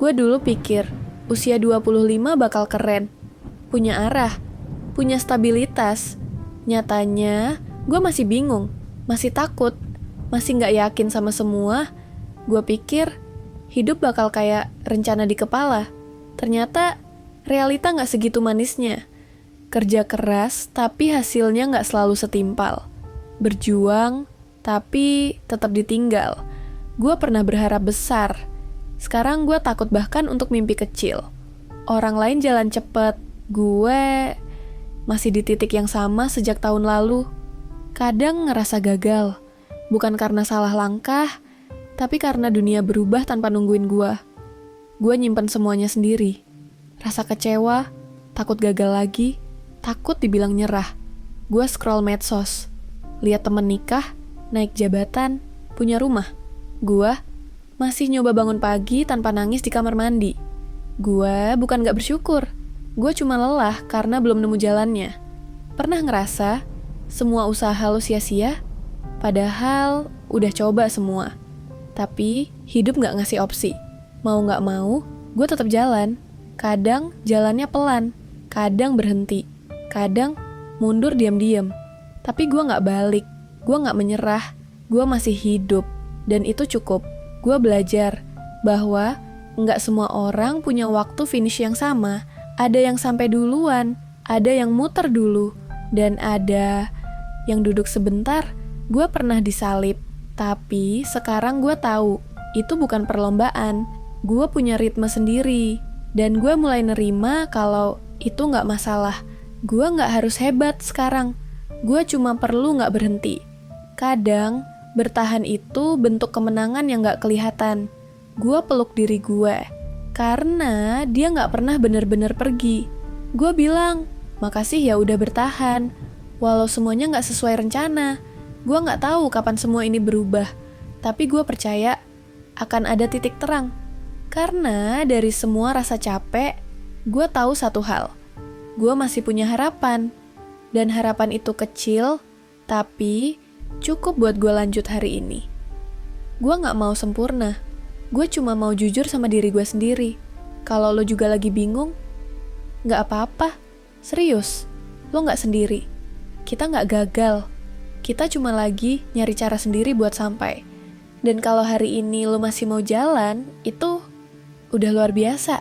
Gue dulu pikir usia 25 bakal keren, punya arah, punya stabilitas. Nyatanya gue masih bingung, masih takut, masih gak yakin sama semua. Gue pikir hidup bakal kayak rencana di kepala. Ternyata realita gak segitu manisnya. Kerja keras tapi hasilnya gak selalu setimpal. Berjuang tapi tetap ditinggal. Gue pernah berharap besar. Sekarang gue takut bahkan untuk mimpi kecil. Orang lain jalan cepet, gue masih di titik yang sama sejak tahun lalu. Kadang ngerasa gagal, bukan karena salah langkah, tapi karena dunia berubah tanpa nungguin gue. Gue nyimpen semuanya sendiri. Rasa kecewa, takut gagal lagi, takut dibilang nyerah. Gue scroll medsos, lihat temen nikah, naik jabatan, punya rumah. Gue masih nyoba bangun pagi tanpa nangis di kamar mandi. Gue bukan gak bersyukur, gue cuma lelah karena belum nemu jalannya. Pernah ngerasa semua usaha lu sia-sia? Padahal udah coba semua. Tapi hidup gak ngasih opsi. Mau gak mau, gue tetap jalan. Kadang jalannya pelan, kadang berhenti, kadang mundur diam-diam. Tapi gue gak balik, gue gak menyerah, gue masih hidup. Dan itu cukup. Gue belajar bahwa nggak semua orang punya waktu finish yang sama. Ada yang sampai duluan, ada yang muter dulu, dan ada yang duduk sebentar. Gue pernah disalib, tapi sekarang gue tahu itu bukan perlombaan. Gue punya ritme sendiri, dan gue mulai nerima kalau itu nggak masalah. Gue nggak harus hebat sekarang. Gue cuma perlu nggak berhenti. Kadang bertahan itu bentuk kemenangan yang gak kelihatan. Gue peluk diri gue, karena dia gak pernah bener-bener pergi. Gue bilang, makasih ya udah bertahan, walau semuanya gak sesuai rencana. Gue gak tahu kapan semua ini berubah, tapi gue percaya akan ada titik terang. Karena dari semua rasa capek, gue tahu satu hal. Gue masih punya harapan, dan harapan itu kecil, tapi cukup buat gue lanjut hari ini. Gue gak mau sempurna. Gue cuma mau jujur sama diri gue sendiri. Kalau lo juga lagi bingung, gak apa-apa. Serius, lo gak sendiri. Kita gak gagal. Kita cuma lagi nyari cara sendiri buat sampai. Dan kalau hari ini lo masih mau jalan, itu udah luar biasa.